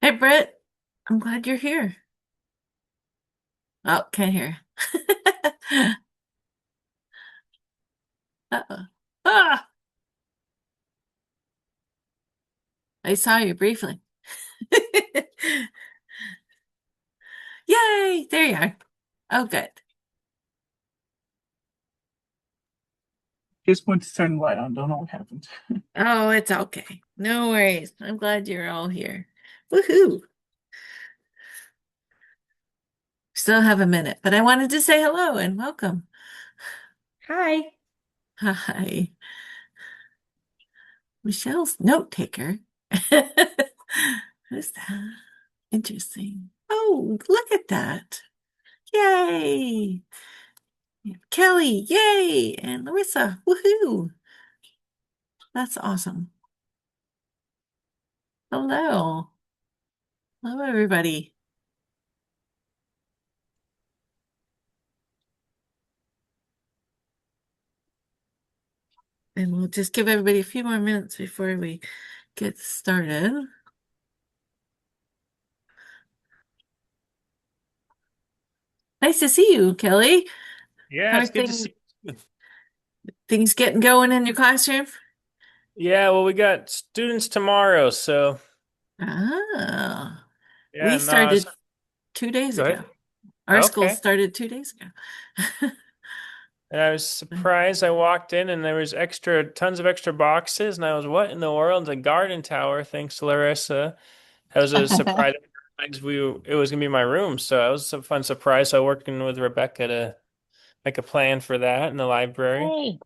Hey, Brett. I'm glad you're here. Oh, can't hear. Uh-oh. Ah, I saw you briefly. Yay! There you are. Oh, good. Just went to turn the light on. Don't know what happened. Oh, it's okay. No worries. I'm glad you're all here. Woohoo! Still have a minute, but I wanted to say hello and welcome. Hi. Hi. Michelle's note taker. Who's that? Interesting. Oh, look at that. Yay! Kelly, yay! And Larissa, woohoo! That's awesome. Hello. Hello, everybody. And we'll just give everybody a few more minutes before we get started. Nice to see you, Kelly. Yeah, How are it's good to see you. things getting going in your classroom? Yeah, well, we got students tomorrow, so Ah, yeah, we and no, started 2 days go ahead. ago. Our school Okay. started 2 days ago. And I was surprised. I walked in and there was tons of extra boxes, and I was, what in the world? The garden tower, thanks to Larissa. That was a surprise. It was gonna be my room, so it was a fun surprise. So working with Rebecca to make a plan for that in the library. Hey.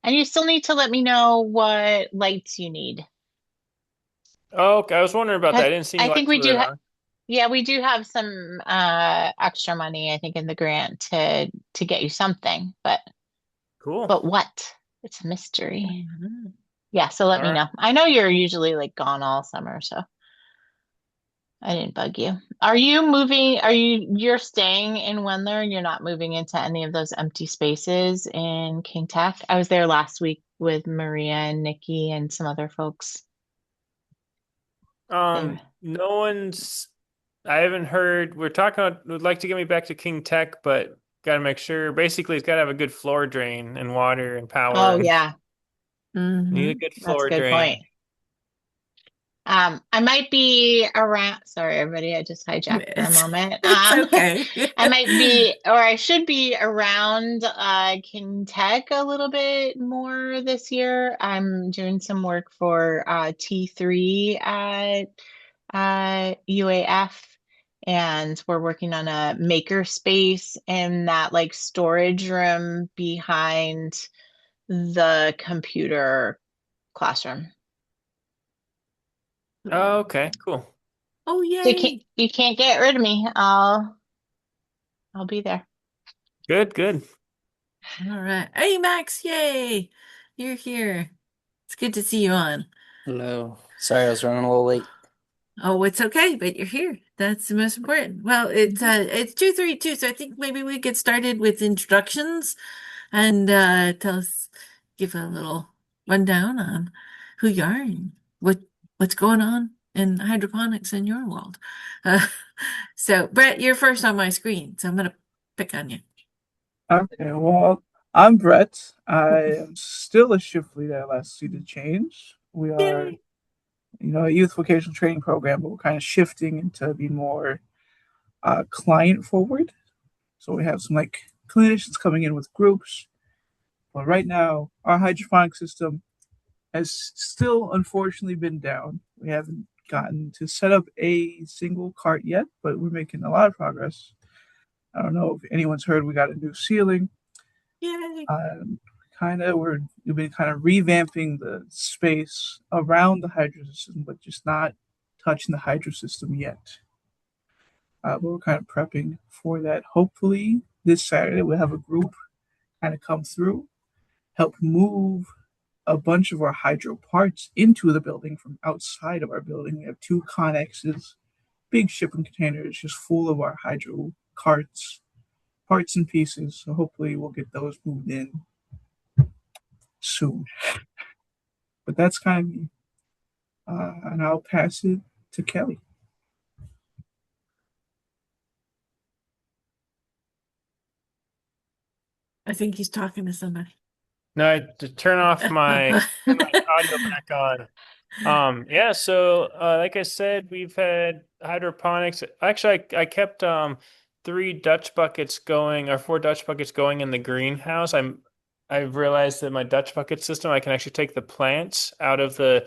And you still need to let me know what lights you need. Oh, okay. I was wondering about that. 'Cause I didn't see any I think lights we with it do ha on. yeah, we do have some extra money, I think, in the grant to get you something, Cool. but what? It's a mystery. Mhm. Yeah, so let All me right. know. I know you're usually like gone all summer, so I didn't bug you. Are you moving? You're staying in Wendler? You're not moving into any of those empty spaces in King Tech? I was there last week with Maria and Nikki and some other folks. There. No one's. I haven't heard. We're talking about. Would like to get me back to King Tech, but got to make sure. Basically, it's got to have a good floor drain and water and power, Oh and yeah, need a Mhm. good that's a floor good point. drain. I might be around. Sorry, everybody, I just hijacked for a It's, moment. it's okay. I might be, or I should be around King Tech a little bit more this year. I'm doing some work for T3 at UAF, and we're working on a maker space in that like storage room behind the computer classroom. Oh, okay, cool. Oh, So yay. you can't get rid of me. I'll be there. Good, good. All right. Hey, Max, yay. You're here. It's good to see you on. Hello. Sorry, I was running a little late. Oh, it's okay, but you're here. That's the most important. Well, it's 232, so I think maybe we get started with introductions and give a little rundown on who you are and what's going on in hydroponics in your world. Uh, so, Brett, you're first on my screen, so I'm gonna pick on you. Okay, well, I'm Brett. I am still a shift leader at Last See the Change. We are, Yay! a youth vocational training program, but we're kind of shifting into be more client forward. So we have some like clinicians coming in with groups. But right now, our hydroponic system has still unfortunately been down. We haven't gotten to set up a single cart yet, but we're making a lot of progress. I don't know if anyone's heard we got a new ceiling. Yay! We've been kind of revamping the space around the hydro system, but just not touching the hydro system yet. But we're kind of prepping for that. Hopefully, this Saturday we'll have a group kind of come through, help move a bunch of our hydro parts into the building from outside of our building. We have two connexes, big shipping containers just full of our hydro carts, parts and pieces. So hopefully we'll get those moved in soon. But that's kind of me. And I'll pass it to Kelly. I think he's talking to somebody. No, I had to turn my audio back on. Yeah, so like I said, we've had hydroponics. Actually, I kept three Dutch buckets going or four Dutch buckets going in the greenhouse. I've realized that my Dutch bucket system, I can actually take the plants out of the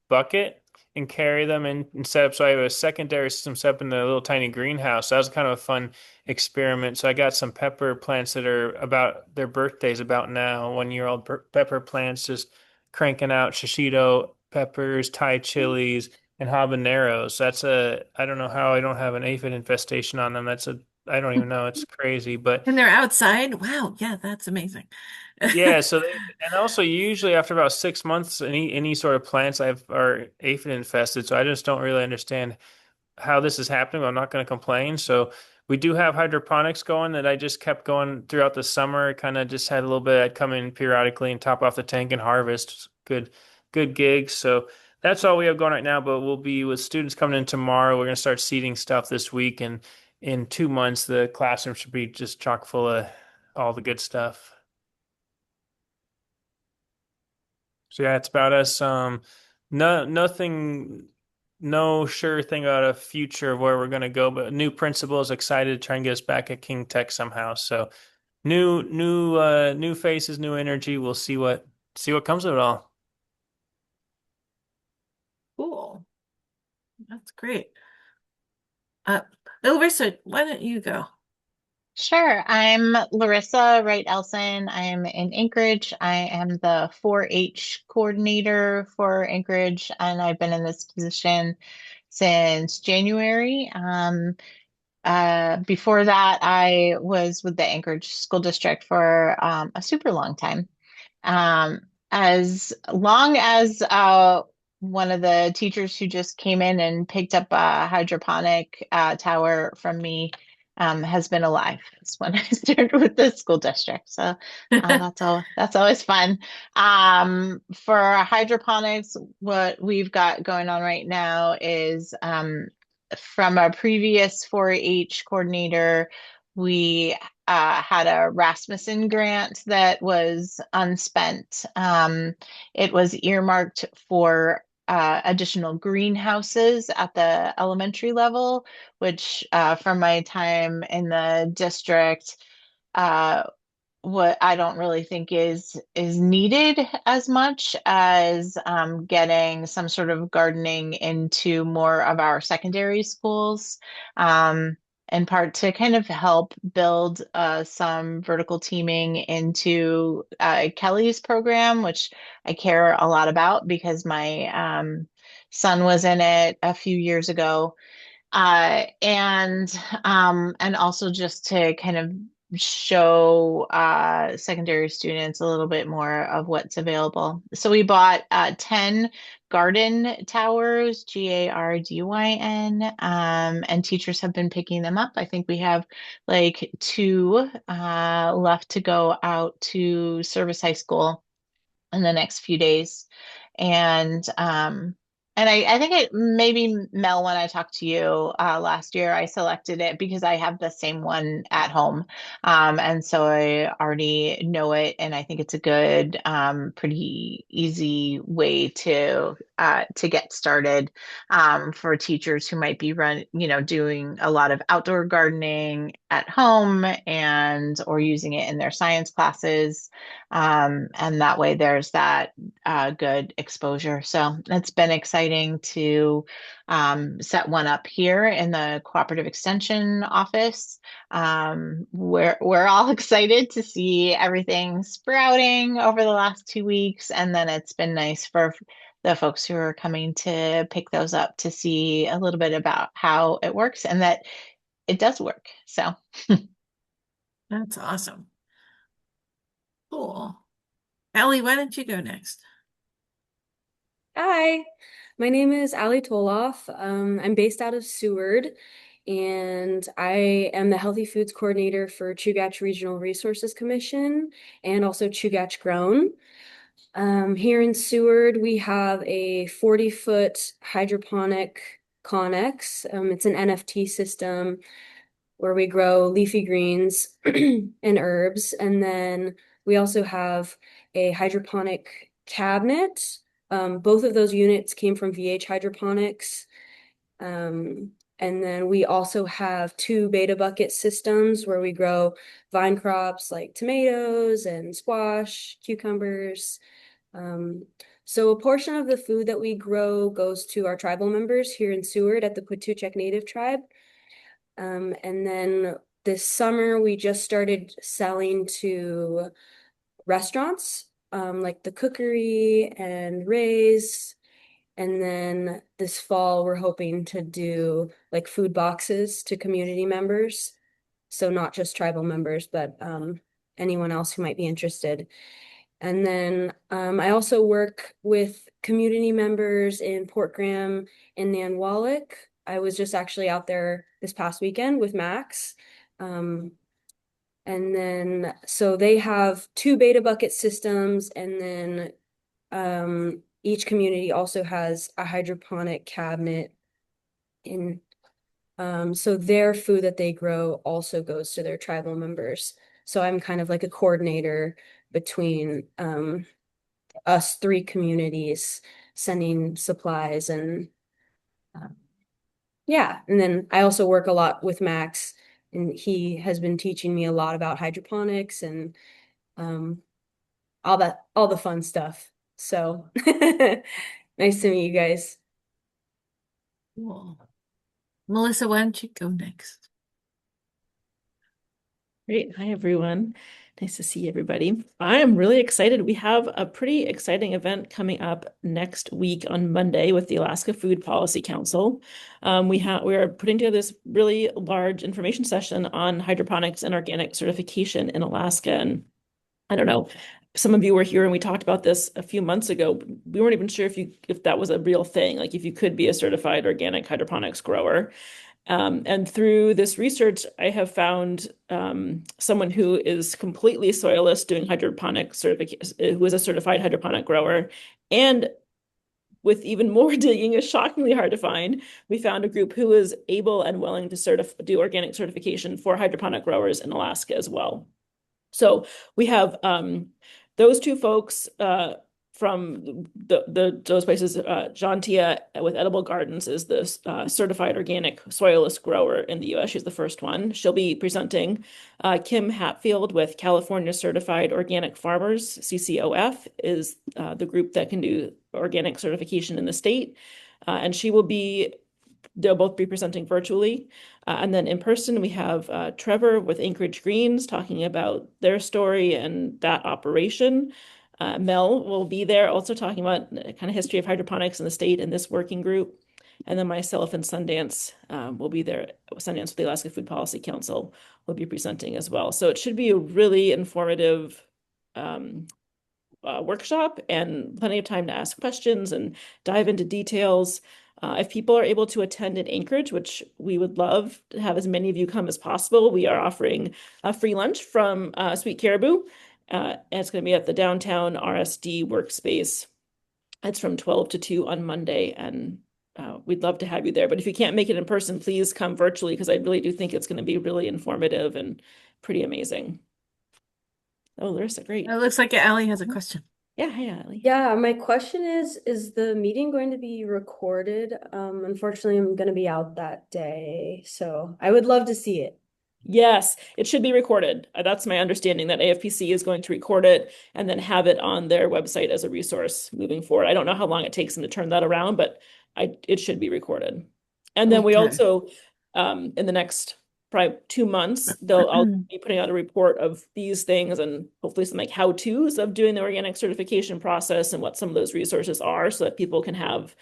bucket and carry them in and set up. So I have a secondary system set up in the little tiny greenhouse. So that was kind of a fun experiment. So I got some pepper plants that are about their birthdays about now, 1 year old pepper plants, just cranking out shishito peppers, Thai chilies, and habaneros. I don't know how I don't have an aphid infestation on them. I don't even know. It's crazy. But And they're outside. Wow. Yeah, that's amazing. yeah, and also usually after about 6 months, any sort of plants are aphid infested. So I just don't really understand how this is happening. I'm not going to complain. So we do have hydroponics going that I just kept going throughout the summer. Kind of just had a little bit. I'd come in periodically and top off the tank and harvest. Good gigs. So that's all we have going right now. But we'll be with students coming in tomorrow. We're going to start seeding stuff this week, and in 2 months, the classroom should be just chock full of all the good stuff. So yeah, it's about us. Nothing, no sure thing about a future of where we're going to go, but new principal is excited to try and get us back at King Tech somehow. So new faces, new energy. We'll see what comes of it all. Cool. That's great. Uh, Larissa, why don't you go? Sure. I'm Larissa Wright Elson. I'm in Anchorage. I am the 4-H coordinator for Anchorage, and I've been in this position since January. Before that, I was with the Anchorage School District for a super long time. As long as one of the teachers who just came in and picked up a hydroponic tower from me has been alive. That's when I started with the school district. So that's always fun. For hydroponics, what we've got going on right now is from a previous 4-H coordinator, we had a Rasmussen grant that was unspent. It was earmarked for additional greenhouses at the elementary level, which from my time in the district, uh, what I don't really think is needed as much as getting some sort of gardening into more of our secondary schools, in part to kind of help build some vertical teaming into Kelly's program, which I care a lot about because my son was in it a few years ago. And also just to kind of show secondary students a little bit more of what's available. So we bought 10 garden towers, Gardyn, and teachers have been picking them up. I think we have like two left to go out to Service High School in the next few days. And I think it maybe Mel, when I talked to you last year, I selected it because I have the same one at home. And so I already know it, and I think it's a good, pretty easy way to get started for teachers who might be doing a lot of outdoor gardening at home and or using it in their science classes. And that way there's that good exposure. So it's been exciting to set one up here in the Cooperative Extension office. We're all excited to see everything sprouting over the last 2 weeks. And then it's been nice for the folks who are coming to pick those up to see a little bit about how it works and that it does work. So That's awesome. Cool. Ellie, why don't you go next? Hi, my name is Ali Toloff. I'm based out of Seward, and I am the Healthy Foods Coordinator for Chugach Regional Resources Commission and also Chugach Grown. Here in Seward, we have a 40-foot hydroponic Connex. It's an NFT system where we grow leafy greens and herbs. And then we also have a hydroponic cabinet. Both of those units came from VH Hydroponics. And then we also have two beta bucket systems where we grow vine crops like tomatoes and squash, cucumbers. So a portion of the food that we grow goes to our tribal members here in Seward at the Quatuchek Native Tribe. And then this summer we just started selling to restaurants, like the Cookery and Ray's. And then this fall, we're hoping to do like food boxes to community members. So not just tribal members, but anyone else who might be interested. And then I also work with community members in Port Graham and Nanwalek. I was just actually out there this past weekend with Max. And then, so they have two beta bucket systems, and then each community also has a hydroponic cabinet in so their food that they grow also goes to their tribal members. So I'm kind of like a coordinator between us three communities sending supplies and yeah. And then I also work a lot with Max, and he has been teaching me a lot about hydroponics and um all the fun stuff. So nice to meet you guys. Cool. Melissa, why don't you go next? Great. Hi, everyone. Nice to see everybody. I am really excited. We have a pretty exciting event coming up next week on Monday with the Alaska Food Policy Council. We are putting together this really large information session on hydroponics and organic certification in Alaska. And I don't know, some of you were here and we talked about this a few months ago. We weren't even sure if that was a real thing, like if you could be a certified organic hydroponics grower. And through this research, I have found someone who is completely soilless doing hydroponic certification, who is a certified hydroponic grower. And with even more digging, is shockingly hard to find, we found a group who is able and willing to do organic certification for hydroponic growers in Alaska as well. So we have those two folks from those places. Jantia with Edible Gardens is the certified organic soilless grower in the U.S. She's the first one. She'll be presenting. Kim Hatfield with California Certified Organic Farmers, CCOF, is the group that can do organic certification in the state. And they'll both be presenting virtually. And then in person, we have Trevor with Anchorage Greens talking about their story and that operation. Mel will be there also talking about the kind of history of hydroponics in the state and this working group. And then myself and Sundance will be there. Sundance with the Alaska Food Policy Council will be presenting as well. So it should be a really informative workshop and plenty of time to ask questions and dive into details. If people are able to attend in Anchorage, which we would love to have as many of you come as possible, we are offering a free lunch from Sweet Caribou. And it's going to be at the downtown RSD workspace. It's from 12 to 2 on Monday, and we'd love to have you there. But if you can't make it in person, please come virtually, because I really do think it's going to be really informative and pretty amazing. Oh, Larissa, great. It looks like Allie has a question. Yeah, hi, Allie. Yeah, my question is the meeting going to be recorded? Unfortunately, I'm going to be out that day, so I would love to see it. Yes, it should be recorded. That's my understanding, that AFPC is going to record it and then have it on their website as a resource moving forward. I don't know how long it takes them to turn that around, but it should be recorded. And then we also, in the next probably 2 months, I'll be putting out a report of these things and hopefully some like how-tos of doing the organic certification process and what some of those resources are, so that people can have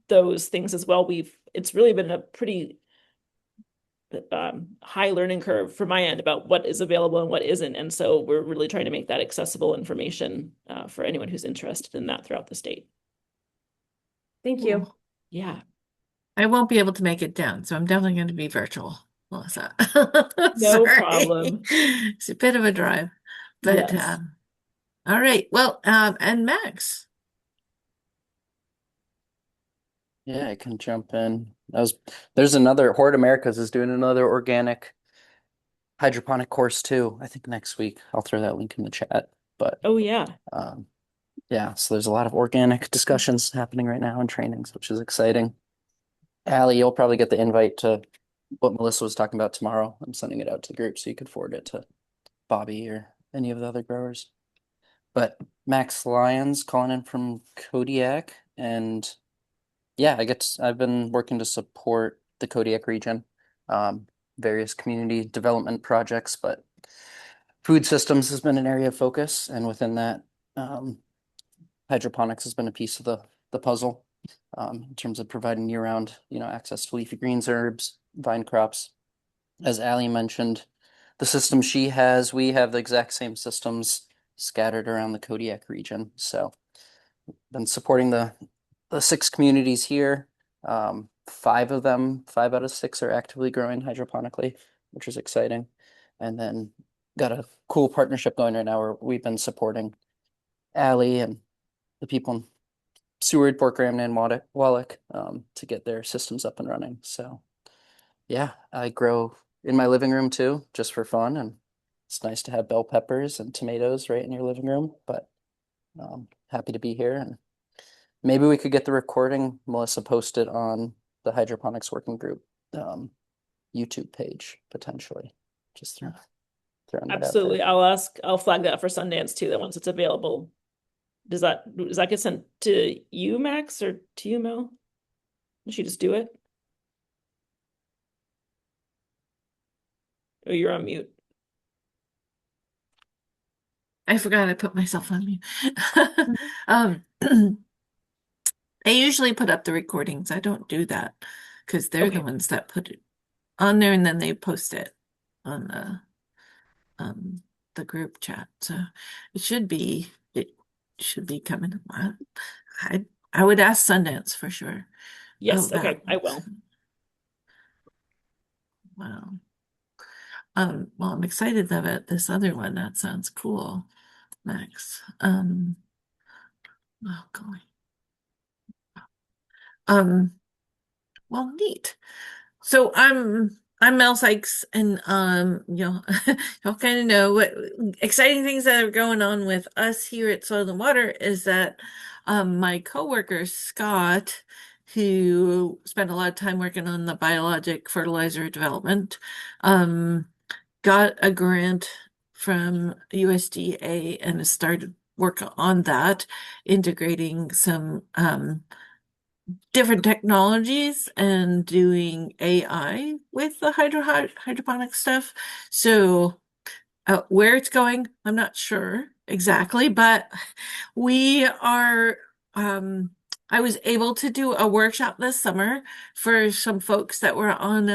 those things as well. It's really been a pretty high learning curve for my end about what is available and what isn't. And so we're really trying to make that accessible information for anyone who's interested in that throughout the state. Thank you. Yeah. I won't be able to make it down, so I'm definitely going to be virtual, Melissa. No problem. It's a bit of a drive, but yes. All right. Well, and Max. Yeah, I can jump in. There's another Horde Americas is doing another organic hydroponic course too. I think next week. I'll throw that link in the chat. But Oh yeah. yeah, so there's a lot of organic discussions happening right now and trainings, which is exciting. Allie, you'll probably get the invite to what Melissa was talking about tomorrow. I'm sending it out to the group so you could forward it to Bobby or any of the other growers. But Max Lyons calling in from Kodiak, and yeah, I've been working to support the Kodiak region, various community development projects, but food systems has been an area of focus, and within that, hydroponics has been a piece of the puzzle, in terms of providing year-round, access to leafy greens, herbs, vine crops. As Allie mentioned, the system she has, we have the exact same systems scattered around the Kodiak region. So been supporting the 6 communities here. 5 of them, 5 out of 6 are actively growing hydroponically, which is exciting. And then got a cool partnership going right now where we've been supporting Allie and the people in Seward, Port Graham, and Wallach to get their systems up and running. So yeah, I grow in my living room too, just for fun. And it's nice to have bell peppers and tomatoes right in your living room. But happy to be here. And maybe we could get the recording, Melissa, posted on the hydroponics working group YouTube page potentially. Just throwing that out Absolutely. there. I'll flag that for Sundance too, that once it's available. Does that get sent to you, Max, or to you, Mel? Did she just do it? Oh, you're on mute. I forgot I put myself on mute. I usually put up the recordings. I don't do that because they're the Okay. ones that put it on there and then they post it on the group chat. So it should be coming. I would ask Sundance for sure. Yes, Oh, okay, I will. Wow. Well, I'm excited about this other one. That sounds cool, Max. Oh, golly. Well, neat. So I'm Mel Sykes, and y'all kind of know what exciting things that are going on with us here at Soil and Water is that my coworker Scott, who spent a lot of time working on the biologic fertilizer development, got a grant from USDA and has started work on that, integrating some different technologies and doing AI with the hydroponic stuff. So where it's going, I'm not sure exactly, but we are I was able to do a workshop this summer for some folks that were on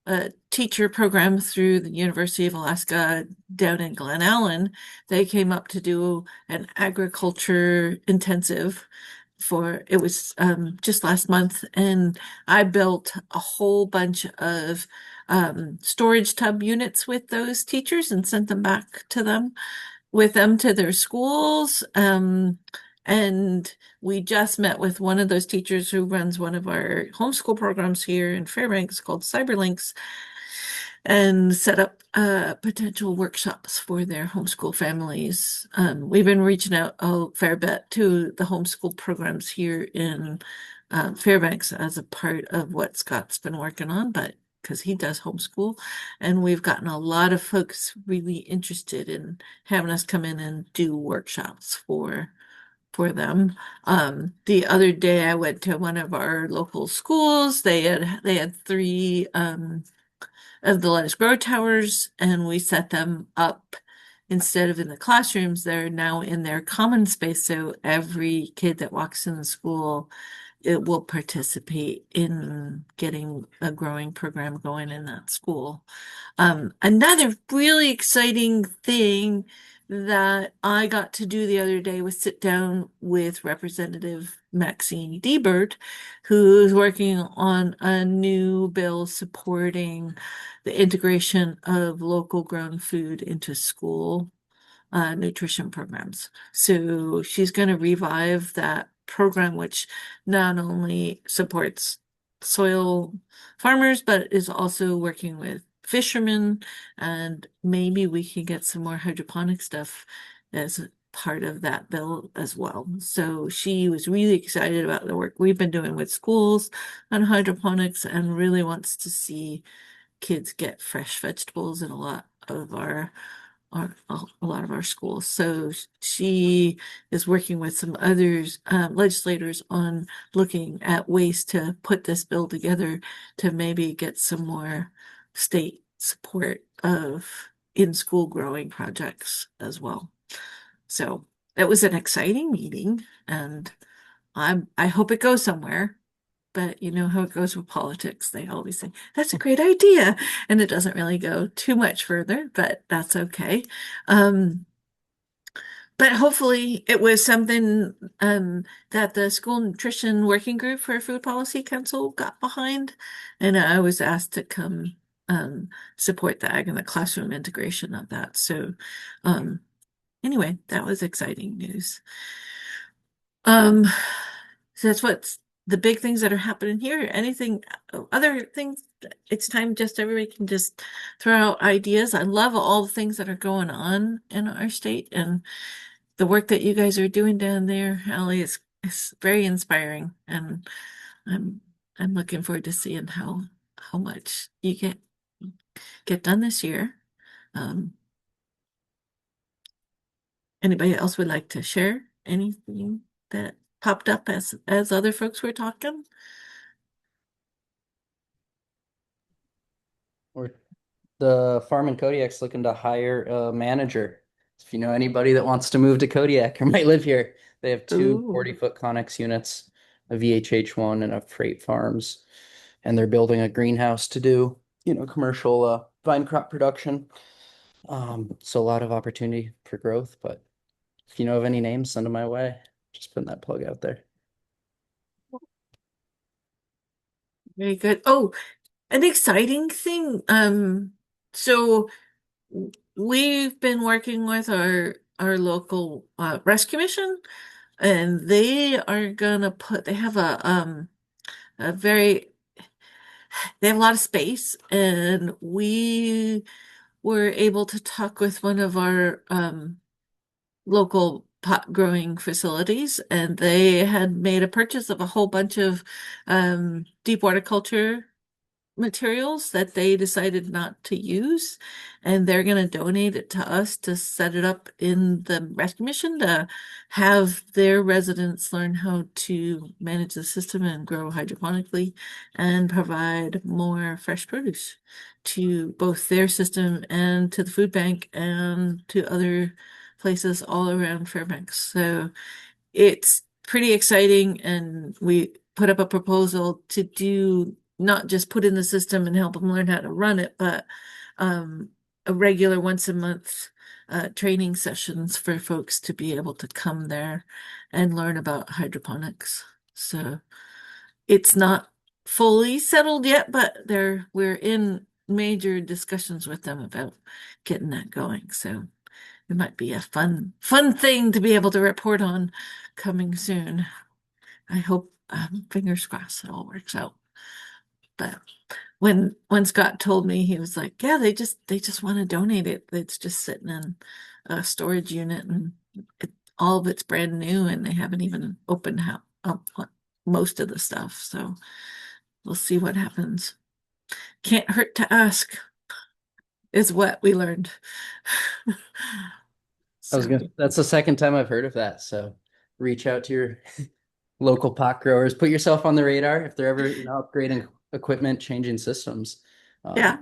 a teacher program through the University of Alaska down in Glen Allen. They came up to do an agriculture intensive for it was just last month, and I built a whole bunch of storage tub units with those teachers and sent them back to them with them to their schools. And we just met with one of those teachers who runs one of our homeschool programs here in Fairbanks called Cyberlinks and set up potential workshops for their homeschool families. We've been reaching out a fair bit to the homeschool programs here in Fairbanks as a part of what Scott's been working on, but because he does homeschool, and we've gotten a lot of folks really interested in having us come in and do workshops for them. The other day I went to one of our local schools. They had 3 of the Lettuce Grow Towers, and we set them up instead of in the classrooms, they're now in their common space. So every kid that walks in the school, it will participate in getting a growing program going in that school. Another really exciting thing that I got to do the other day was sit down with Representative Maxine Debert, who's working on a new bill supporting the integration of local grown food into school nutrition programs. So she's going to revive that program, which not only supports soil farmers, but is also working with fishermen, and maybe we can get some more hydroponic stuff as part of that bill as well. So she was really excited about the work we've been doing with schools on hydroponics and really wants to see kids get fresh vegetables in a lot of a lot of our schools. So she is working with some others, legislators on looking at ways to put this bill together to maybe get some more state support of in-school growing projects as well. So it was an exciting meeting, and I hope it goes somewhere. But you know how it goes with politics. They always say, that's a great idea. And it doesn't really go too much further, but that's okay. Um, but hopefully it was something that the School Nutrition Working Group for Food Policy Council got behind. And I was asked to come support the ag and the classroom integration of that. So anyway, that was exciting news. Um, so that's what's the big things that are happening here. Anything, other things, it's time just everybody can just throw out ideas. I love all the things that are going on in our state, and the work that you guys are doing down there, Allie, is very inspiring, and I'm I'm looking forward to seeing how much you get done this year. Um, Anybody else would like to share anything that popped up as other folks were talking? Or the farm in Kodiak's looking to hire a manager. If you know anybody that wants to move to Kodiak or might live here, they have two Ooh. 40-foot Conex units, a VHH one and a freight farms, and they're building a greenhouse to do, commercial vine crop production. So a lot of opportunity for growth, but if you know of any names, send them my way. Just putting that plug out there. Very good. Oh, an exciting thing. So we've been working with our local rescue mission, and they are gonna they have a very they have a lot of space, and we were able to talk with one of our local pot growing facilities, and they had made a purchase of a whole bunch of deep water culture materials that they decided not to use, and they're going to donate it to us to set it up in the rescue mission to have their residents learn how to manage the system and grow hydroponically and provide more fresh produce to both their system and to the food bank and to other places all around Fairbanks. So it's pretty exciting, and we put up a proposal to do not just put in the system and help them learn how to run it, but a regular once a month training sessions for folks to be able to come there and learn about hydroponics. So it's not fully settled yet, but we're in major discussions with them about getting that going. So it might be a fun thing to be able to report on coming soon. I hope, fingers crossed, it all works out. But when Scott told me, he was like, "Yeah, they just want to donate it. It's just sitting in a storage unit, and all of it's brand new, and they haven't even opened up most of the stuff. So we'll see what happens. Can't hurt to ask, is what we learned." That's the second time I've heard of that. So reach out to your local pot growers, put yourself on the radar if they're ever, upgrading equipment, changing systems. Yeah.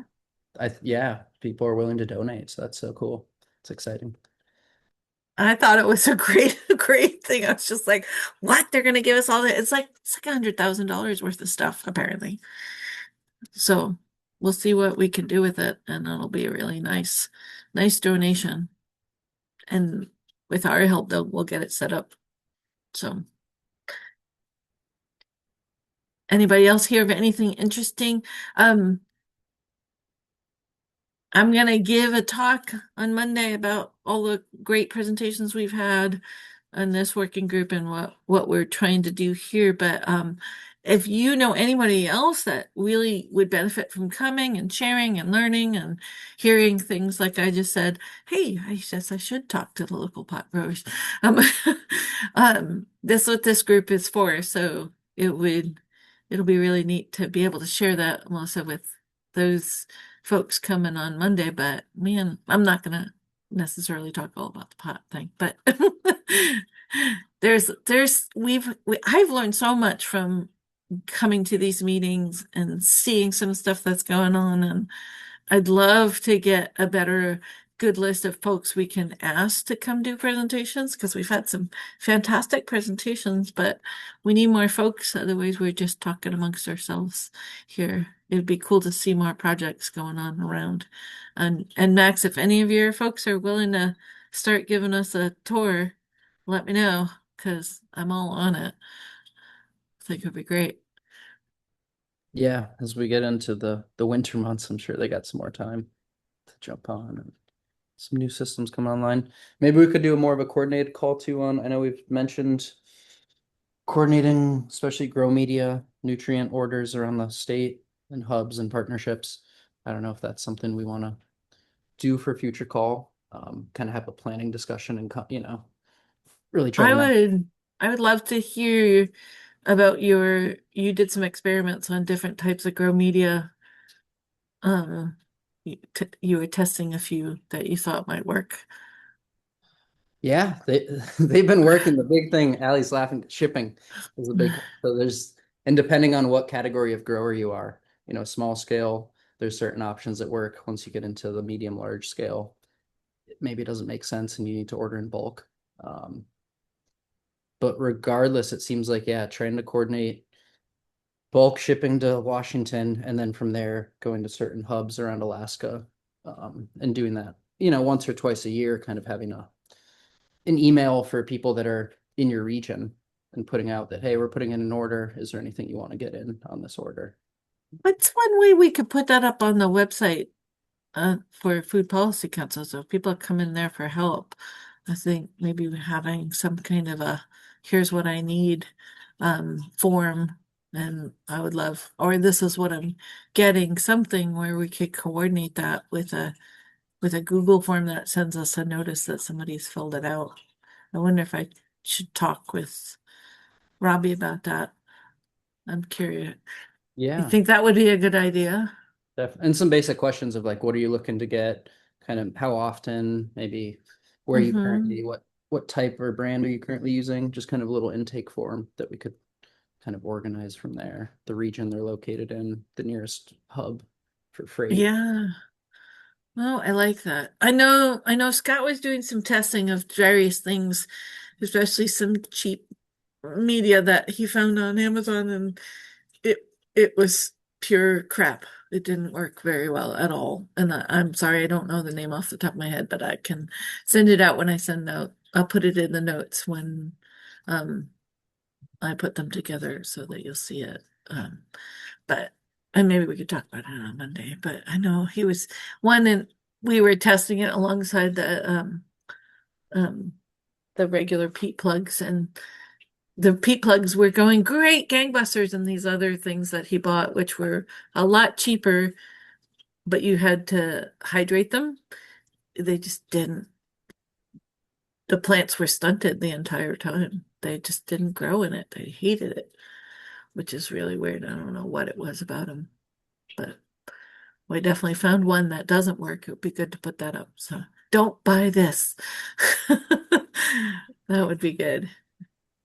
People are willing to donate. So that's so cool. It's exciting. I thought it was a great thing. I was just like, what? They're gonna give us all that? It's like $100,000 worth of stuff, apparently. So we'll see what we can do with it, and it'll be a really nice donation. And with our help, we'll get it set up. So anybody else hear of anything interesting? I'm gonna give a talk on Monday about all the great presentations we've had in this working group and what we're trying to do here. But if you know anybody else that really would benefit from coming and sharing and learning and hearing things like I just said, hey, I guess I should talk to the local pot growers. Um, that's what this group is for. So it'll be really neat to be able to share that, Melissa, with those folks coming on Monday. But man, I'm not gonna necessarily talk all about the pot thing, but I've learned so much from coming to these meetings and seeing some stuff that's going on. And I'd love to get a good list of folks we can ask to come do presentations because we've had some fantastic presentations, but we need more folks. Otherwise, we're just talking amongst ourselves here. It'd be cool to see more projects going on around. And Max, if any of your folks are willing to start giving us a tour, let me know because I'm all on it. I think it'd be great. Yeah, as we get into the winter months, I'm sure they got some more time to jump on and some new systems come online. Maybe we could do a more of a coordinated call too on, I know we've mentioned coordinating, especially grow media, nutrient orders around the state and hubs and partnerships. I don't know if that's something we want to do for future call. Kind of have a planning discussion and really try I to would I would love to hear about you did some experiments on different types of grow media. Um, you were testing a few that you thought might work. Yeah, they've been working. The big thing, Allie's laughing, shipping is a big one. So and depending on what category of grower you are, small scale, there's certain options that work. Once you get into the medium large scale, maybe it doesn't make sense and you need to order in bulk. But regardless, it seems like, yeah, trying to coordinate bulk shipping to Washington and then from there going to certain hubs around Alaska, and doing that, once or twice a year, kind of having an email for people that are in your region and putting out that, hey, we're putting in an order. Is there anything you want to get in on this order? What's one way we could put that up on the website for Food Policy Council so if people come in there for help? I think maybe having some kind of a here's what I need form, and I would love, or this is what I'm getting, something where we could coordinate that with a Google form that sends us a notice that somebody's filled it out. I wonder if I should talk with Robbie about that. I'm curious. You Yeah, think that would be a good idea? and some basic questions of like, what are you looking to get? Kind of how often, maybe where you Mm-hmm. currently, what type or brand are you currently using? Just kind of a little intake form that we could kind of organize from there. The region they're located in, the nearest hub for freight. Yeah. Well, I like that. I know Scott was doing some testing of various things, especially some cheap media that he found on Amazon, and it it was pure crap. It didn't work very well at all. And I'm sorry, I don't know the name off the top of my head, but I can send it out when I send out. I'll put it in the notes when um I put them together so that you'll see it. But and maybe we could talk about it on Monday. But I know he was one, and we were testing it alongside um the regular peat plugs, and the peat plugs were going great gangbusters, and these other things that he bought, which were a lot cheaper, but you had to hydrate them. They just didn't. The plants were stunted the entire time. They just didn't grow in it. They hated it, which is really weird. I don't know what it was about them, but we definitely found one that doesn't work. It would be good to put that up. So don't buy this. That would be good.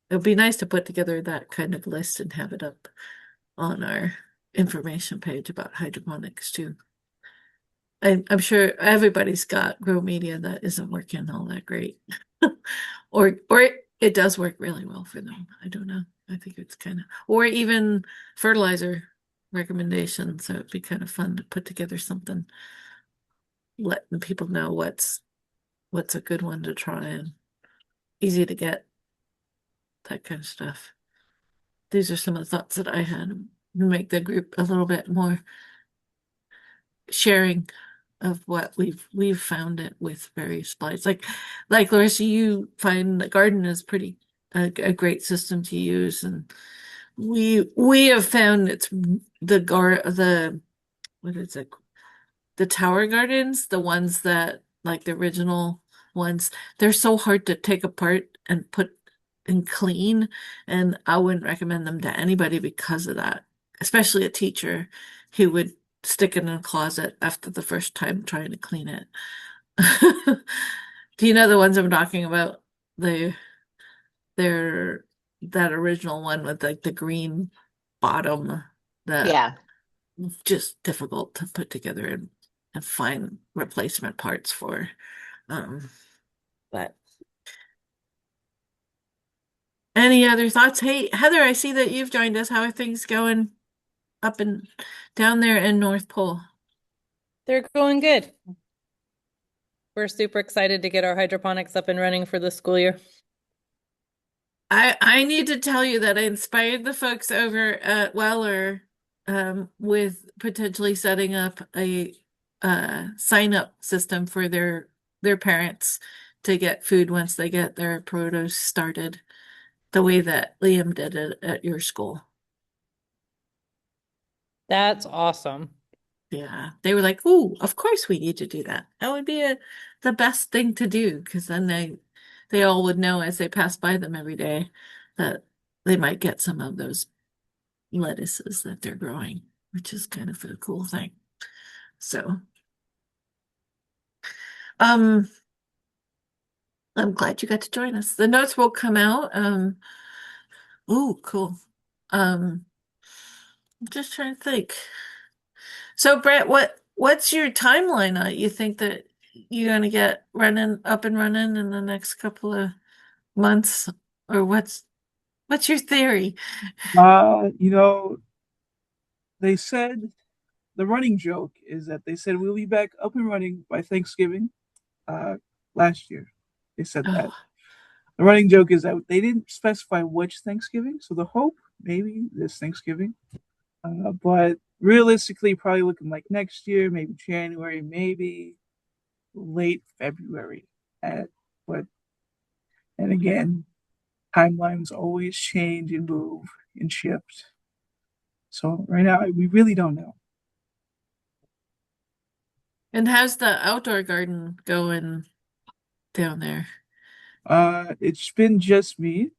It would be nice to put together that kind of list and have it up on our information page about hydroponics too. I'm sure everybody's got grow media that isn't working all that great. Or it does work really well for them. I don't know. I think it's kind of, or even fertilizer recommendations. So it'd be kind of fun to put together something, letting people know what's a good one to try and easy to get, that kind of stuff. These are some of the thoughts that I had to make the group a little bit more sharing of what we've found it with various splites. Like Larissa, you find the garden is pretty a great system to use, and we have found it's the what is it? The tower gardens, the ones that like the original ones, they're so hard to take apart and put and clean, and I wouldn't recommend them to anybody because of that, especially a teacher who would stick it in a closet after the first time trying to clean it. Do you know the ones I'm talking about? They they're that original one with like the green bottom that Yeah. just difficult to put together and find replacement parts for. Um, but any other thoughts? Hey, Heather, I see that you've joined us. How are things going up and down there in North Pole? They're going good. We're super excited to get our hydroponics up and running for the school year. I need to tell you that I inspired the folks over at Weller with potentially setting up a sign up system for their parents to get food once they get their produce started, the way that Liam did it at your school. That's awesome. Yeah, they were like, "Ooh, of course we need to do that. That would be the best thing to do because then they all would know as they pass by them every day that they might get some of those lettuces that they're growing, which is kind of a cool thing." So, um, I'm glad you got to join us. The notes will come out. Ooh, cool. I'm just trying to think. So, Brett, what's your timeline on it? You think that you're gonna get running up and running in the next couple of months, or what's your theory? You know, they said the running joke is that they said we'll be back up and running by Thanksgiving. Last year, they said that. Oh, The running joke is that they didn't specify which Thanksgiving, so the hope maybe this Thanksgiving. But realistically, probably looking like next year, maybe January, maybe late February. At but and again, timelines always change and move and shift. So right now, we really don't know. and how's the outdoor garden going down there? It's been just me.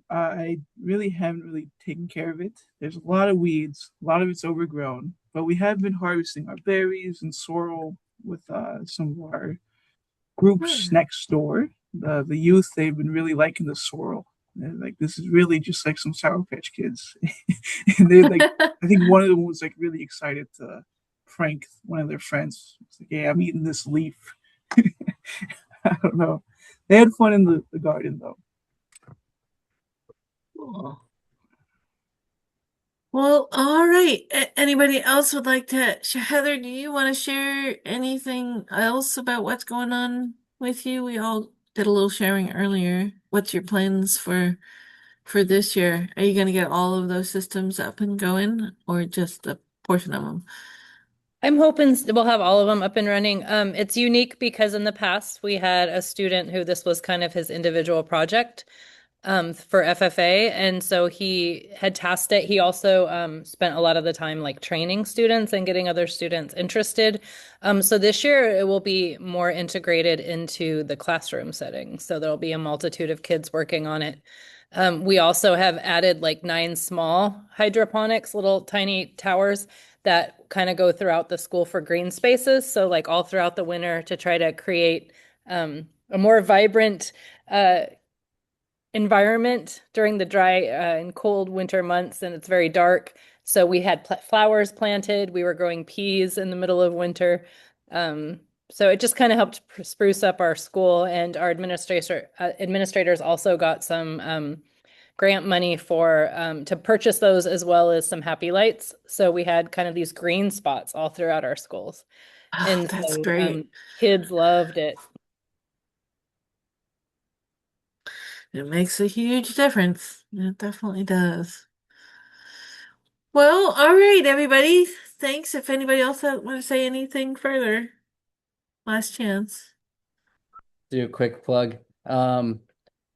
I really haven't really taken care of it. There's a lot of weeds, a lot of it's overgrown, but we have been harvesting our berries and sorrel with some of our groups Hmm. next door. The youth, they've been really liking the sorrel. They're like, this is really just like some Sour Patch Kids. And they're like, I think one of them was like really excited to prank one of their friends. It's like, yeah, I'm eating this leaf. I don't know. They had fun in the garden though. Cool. Well, all right. Anybody else would like to Heather, do you want to share anything else about what's going on with you? We all did a little sharing earlier. What's your plans for this year? Are you going to get all of those systems up and going or just a portion of them? I'm hoping we'll have all of them up and running. It's unique because in the past we had a student who this was kind of his individual project. For FFA. And so he had tasked it. He also spent a lot of the time like training students and getting other students interested. So this year it will be more integrated into the classroom setting. So there'll be a multitude of kids working on it. We also have added like 9 small hydroponics, little tiny towers that kind of go throughout the school for green spaces. So like all throughout the winter to try to create a more vibrant environment during the dry and cold winter months, and it's very dark. So we had flowers planted. We were growing peas in the middle of winter. So it just kind of helped spruce up our school, and our administrators also got some grant money for to purchase those as well as some happy lights. So we had kind of these green spots all throughout our schools, Oh, and that's so great. kids loved it. It makes a huge difference. It definitely does. Well, all right, everybody. Thanks. If anybody else want to say anything further, last chance. Do a quick plug.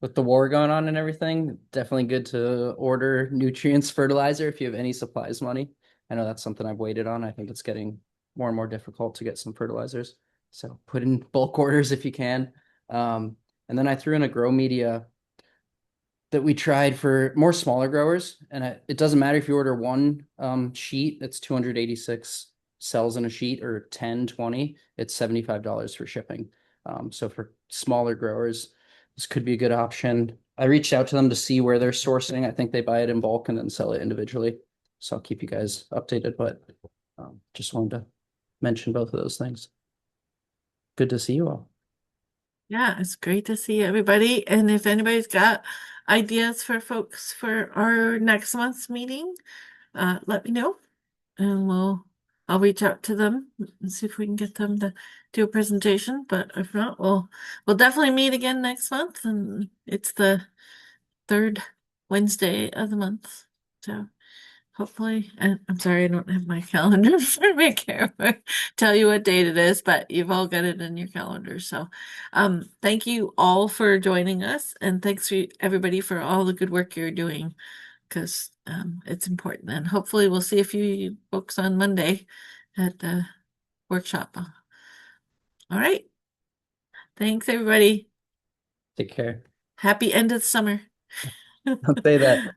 with the war going on and everything, definitely good to order nutrients fertilizer if you have any supplies money. I know that's something I've waited on. I think it's getting more and more difficult to get some fertilizers. So put in bulk orders if you can. And then I threw in a grow media that we tried for more smaller growers. And it doesn't matter if you order one sheet, it's 286 cells in a sheet, or 10, 20, it's $75 for shipping. So for smaller growers, this could be a good option. I reached out to them to see where they're sourcing. I think they buy it in bulk and then sell it individually. So I'll keep you guys updated, but just wanted to mention both of those things. Good to see you all. Yeah, it's great to see everybody. And if anybody's got ideas for folks for our next month's meeting, let me know, and I'll reach out to them and see if we can get them to do a presentation. But if not, we'll definitely meet again next month, and it's the third Wednesday of the month. So hopefully, and I'm sorry I don't have my calendar for me. I can't tell you what date it is, but you've all got it in your calendar. So, thank you all for joining us, and thanks for everybody for all the good work you're doing, because it's important. And hopefully, we'll see a few folks on Monday at the workshop. All right. Thanks, everybody. Take care. Happy end of the summer. Don't say that.